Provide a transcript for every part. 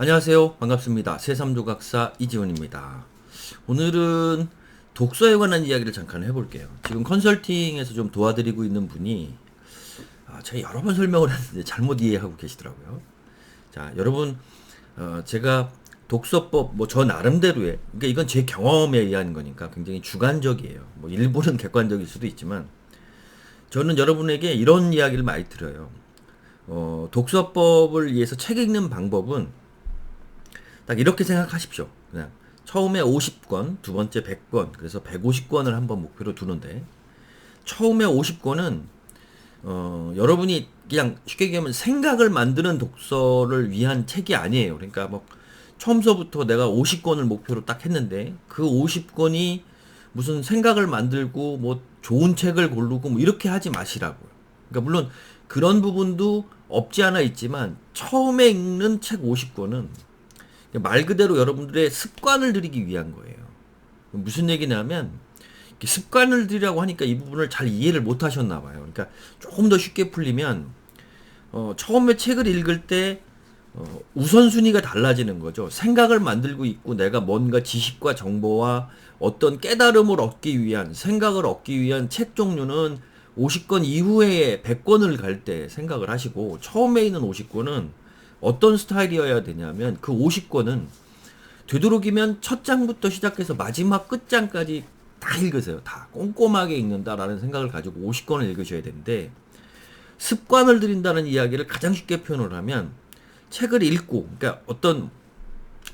안녕하세요. 반갑습니다. 새삼조각사 이지원입니다. 오늘은 독서에 관한 이야기를 잠깐 해볼게요. 지금 컨설팅에서 좀 도와드리고 있는 분이 제가 여러 번 설명을 했는데 잘못 이해하고 계시더라고요. 자, 여러분, 제가 독서법, 저 나름대로의, 그러니까 이건 제 경험에 의한 거니까 굉장히 주관적이에요. 일부는 객관적일 수도 있지만, 저는 여러분에게 이런 이야기를 많이 드려요. 독서법을 위해서 책 읽는 방법은 딱 이렇게 생각하십시오. 그냥 처음에 50권, 두 번째 100권, 그래서 150권을 한번 목표로 두는데, 처음에 50권은 여러분이 그냥 쉽게 얘기하면 생각을 만드는 독서를 위한 책이 아니에요. 그러니까 처음서부터 내가 50권을 목표로 딱 했는데 그 50권이 무슨 생각을 만들고 좋은 책을 고르고 이렇게 하지 마시라고요. 그러니까 물론 그런 부분도 없지 않아 있지만 처음에 읽는 책 50권은 말 그대로 여러분들의 습관을 들이기 위한 거예요. 무슨 얘기냐면 습관을 들이라고 하니까 이 부분을 잘 이해를 못 하셨나 봐요. 그러니까 조금 더 쉽게 풀리면 처음에 책을 읽을 때 우선순위가 달라지는 거죠. 생각을 만들고 있고 내가 뭔가 지식과 정보와 어떤 깨달음을 얻기 위한 생각을 얻기 위한 책 종류는 50권 이후에 100권을 갈 때 생각을 하시고 처음에 있는 50권은 어떤 스타일이어야 되냐면 그 50권은 되도록이면 첫 장부터 시작해서 마지막 끝장까지 다 읽으세요. 다 꼼꼼하게 읽는다라는 생각을 가지고 50권을 읽으셔야 되는데 습관을 들인다는 이야기를 가장 쉽게 표현을 하면 책을 읽고 그러니까 어떤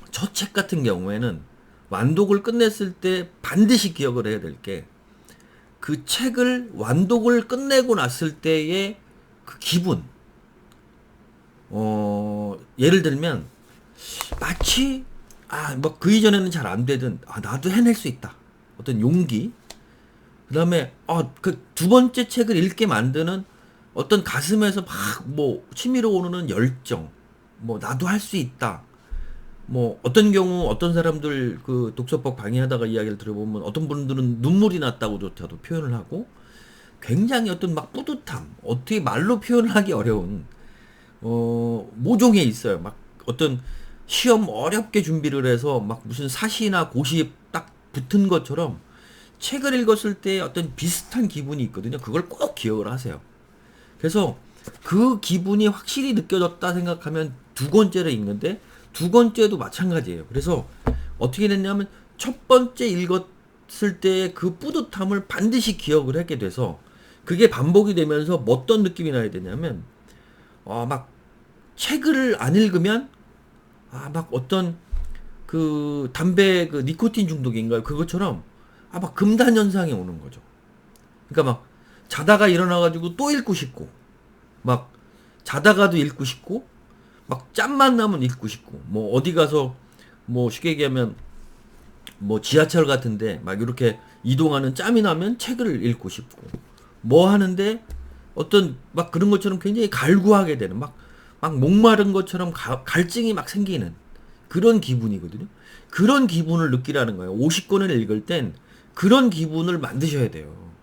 첫 책 같은 경우에는 완독을 끝냈을 때 반드시 기억을 해야 될 게 그 책을 완독을 끝내고 났을 때의 그 기분 예를 들면 마치 그 이전에는 잘 안 되던 나도 해낼 수 있다 어떤 용기 그다음에 그 두 번째 책을 읽게 만드는 어떤 가슴에서 치밀어 오르는 열정 나도 할 수 있다 어떤 경우 어떤 사람들 그 독서법 강의하다가 이야기를 들어보면 어떤 분들은 눈물이 났다고조차도 표현을 하고 굉장히 어떤 뿌듯함 어떻게 말로 표현하기 어려운 모종에 있어요. 어떤 시험 어렵게 준비를 해서 무슨 사시나 고시 딱 붙은 것처럼 책을 읽었을 때 어떤 비슷한 기분이 있거든요. 그걸 꼭 기억을 하세요. 그래서 그 기분이 확실히 느껴졌다 생각하면 두 권째를 읽는데 두 번째도 마찬가지예요. 그래서 어떻게 됐냐면 첫 번째 읽었을 때의 그 뿌듯함을 반드시 기억을 하게 돼서 그게 반복이 되면서 어떤 느낌이 나야 되냐면 책을 안 읽으면 어떤 그 담배 그 니코틴 중독인가요? 그것처럼 금단 현상이 오는 거죠. 그러니까 자다가 일어나가지고 또 읽고 싶고 자다가도 읽고 싶고 짬만 나면 읽고 싶고 어디 가서 쉽게 얘기하면 지하철 같은데 이렇게 이동하는 짬이 나면 책을 읽고 싶고 하는데 어떤 그런 것처럼 굉장히 갈구하게 되는 목마른 것처럼 갈증이 생기는 그런 기분이거든요. 그런 기분을 느끼라는 거예요. 50권을 읽을 땐 그런 기분을 만드셔야 돼요.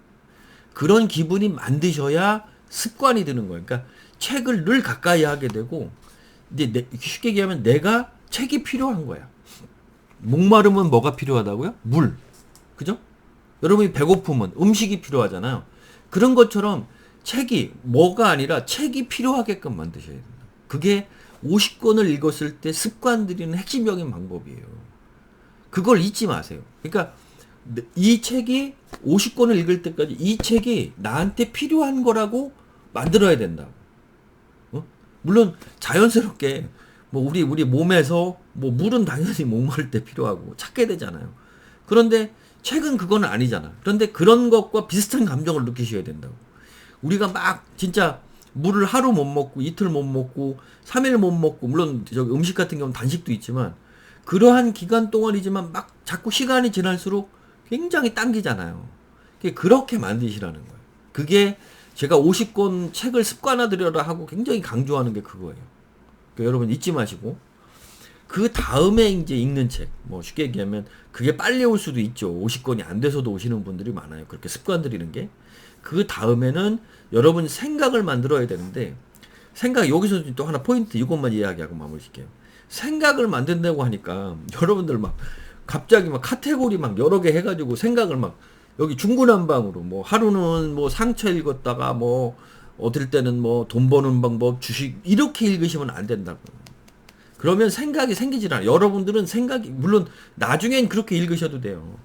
그런 기분이 만드셔야 습관이 드는 거예요. 그러니까 책을 늘 가까이 하게 되고 이제 쉽게 얘기하면 내가 책이 필요한 거야. 목마르면 뭐가 필요하다고요? 물. 그죠? 여러분이 배고프면 음식이 필요하잖아요. 그런 것처럼 책이 뭐가 아니라 책이 필요하게끔 만드셔야 된다. 그게 50권을 읽었을 때 습관 들이는 핵심적인 방법이에요. 그걸 잊지 마세요. 그러니까 이 책이 50권을 읽을 때까지 이 책이 나한테 필요한 거라고 만들어야 된다고. 물론 자연스럽게 우리 몸에서 물은 당연히 목마를 때 필요하고 찾게 되잖아요. 그런데 책은 그건 아니잖아. 그런데 그런 것과 비슷한 감정을 느끼셔야 된다고. 우리가 진짜 물을 하루 못 먹고 이틀 못 먹고 3일 못 먹고 물론 음식 같은 경우는 단식도 있지만 그러한 기간 동안이지만 자꾸 시간이 지날수록 굉장히 당기잖아요. 그렇게 만드시라는 거예요. 그게 제가 50권 책을 습관화들여라 하고 굉장히 강조하는 게 그거예요. 그러니까 여러분 잊지 마시고 그 다음에 이제 읽는 책 쉽게 얘기하면 그게 빨리 올 수도 있죠. 50권이 안 돼서도 오시는 분들이 많아요. 그렇게 습관 들이는 게. 그 다음에는 여러분 생각을 만들어야 되는데 생각 여기서 또 하나 포인트 이것만 이야기하고 마무리 짓게요. 생각을 만든다고 하니까 여러분들 막 갑자기 막 카테고리 막 여러 개 해가지고 생각을 막 여기 중구난방으로 뭐 하루는 뭐 상처 읽었다가 뭐 어떨 때는 뭐 돈 버는 방법 주식 이렇게 읽으시면 안 된다고. 그러면 생각이 생기질 않아요. 여러분들은 생각이 물론 나중엔 그렇게 읽으셔도 돼요.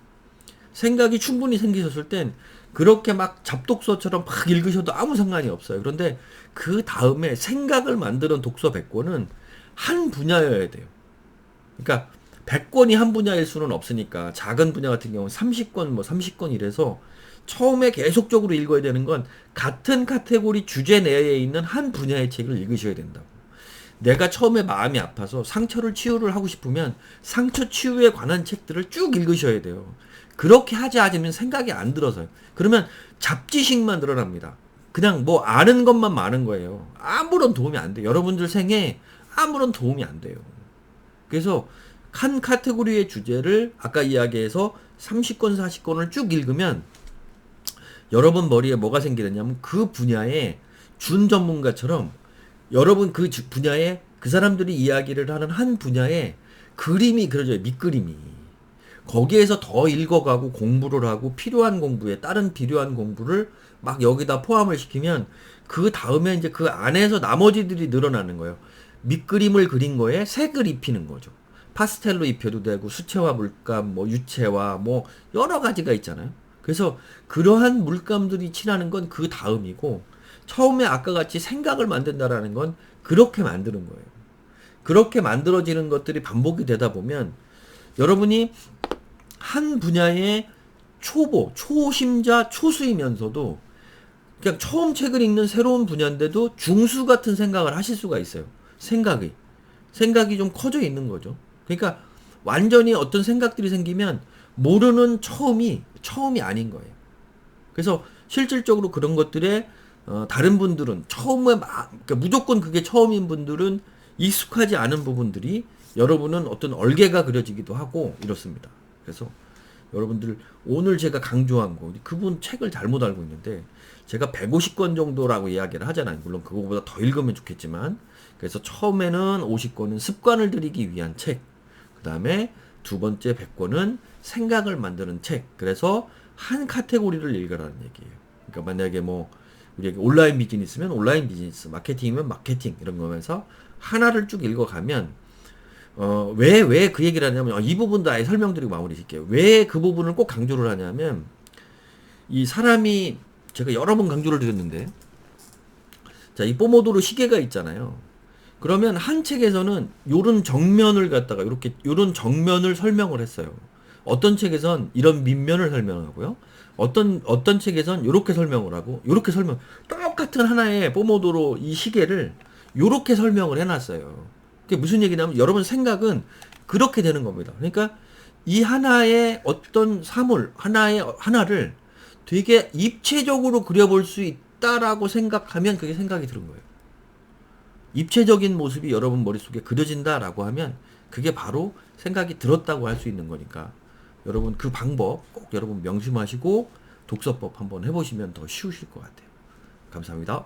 생각이 충분히 생기셨을 땐 그렇게 막 잡독서처럼 막 읽으셔도 아무 상관이 없어요. 그런데 그 다음에 생각을 만드는 독서 100권은 한 분야여야 돼요. 그러니까 100권이 한 분야일 수는 없으니까 작은 분야 같은 경우는 30권 뭐 30권 이래서 처음에 계속적으로 읽어야 되는 건 같은 카테고리 주제 내에 있는 한 분야의 책을 읽으셔야 된다고. 내가 처음에 마음이 아파서 상처를 치유를 하고 싶으면 상처 치유에 관한 책들을 쭉 읽으셔야 돼요. 그렇게 하지 않으면 생각이 안 들어서요. 그러면 잡지식만 늘어납니다. 그냥 뭐 아는 것만 많은 거예요. 아무런 도움이 안 돼요. 여러분들 생에 아무런 도움이 안 돼요. 그래서 한 카테고리의 주제를 아까 이야기해서 30권, 40권을 쭉 읽으면 여러분 머리에 뭐가 생기느냐면 그 분야의 준 전문가처럼 여러분 그 분야에 그 사람들이 이야기를 하는 한 분야에 그림이 그려져요. 밑그림이. 거기에서 더 읽어가고 공부를 하고 필요한 공부에 다른 필요한 공부를 막 여기다 포함을 시키면 그 다음에 이제 그 안에서 나머지들이 늘어나는 거예요. 밑그림을 그린 거에 색을 입히는 거죠. 파스텔로 입혀도 되고 수채화 물감, 뭐 유채화, 뭐 여러 가지가 있잖아요. 그래서 그러한 물감들이 칠하는 건 그 다음이고 처음에 아까 같이 생각을 만든다라는 건 그렇게 만드는 거예요. 그렇게 만들어지는 것들이 반복이 되다 보면 여러분이 한 분야의 초보, 초심자, 초수이면서도 그냥 처음 책을 읽는 새로운 분야인데도 중수 같은 생각을 하실 수가 있어요. 생각이 좀 커져 있는 거죠. 그러니까 완전히 어떤 생각들이 생기면 모르는 처음이 아닌 거예요. 그래서 실질적으로 그런 것들에 다른 분들은 처음에 그러니까 무조건 그게 처음인 분들은 익숙하지 않은 부분들이 여러분은 어떤 얼개가 그려지기도 하고 이렇습니다. 그래서 여러분들 오늘 제가 강조한 거 그분 책을 잘못 알고 있는데 제가 150권 정도라고 이야기를 하잖아요. 물론 그거보다 더 읽으면 좋겠지만 그래서 처음에는 50권은 습관을 들이기 위한 책, 그 다음에 두 번째 100권은 생각을 만드는 책. 그래서 한 카테고리를 읽으라는 얘기예요. 그러니까 만약에 뭐 우리에게 온라인 비즈니스면 온라인 비즈니스, 마케팅이면 마케팅 이런 거면서 하나를 쭉 읽어가면 왜 그 얘기를 하냐면 이 부분도 아예 설명드리고 마무리 짓게요. 왜 그 부분을 꼭 강조를 하냐면 이 사람이 제가 여러 번 강조를 드렸는데 자, 이 포모도로 시계가 있잖아요. 그러면 한 책에서는 요런 정면을 갖다가 요런 정면을 설명을 했어요. 어떤 책에선 이런 밑면을 설명하고요. 어떤 책에선 요렇게 설명을 하고 요렇게 똑같은 하나의 포모도로 이 시계를 요렇게 설명을 해놨어요. 그게 무슨 얘기냐면 여러분 생각은 그렇게 되는 겁니다. 그러니까 이 하나의 어떤 사물 하나를 되게 입체적으로 그려볼 수 있다라고 생각하면 그게 생각이 드는 거예요. 입체적인 모습이 여러분 머릿속에 그려진다라고 하면 그게 바로 생각이 들었다고 할 수 있는 거니까 여러분 그 방법 꼭 여러분 명심하시고 독서법 한번 해보시면 더 쉬우실 것 같아요. 감사합니다.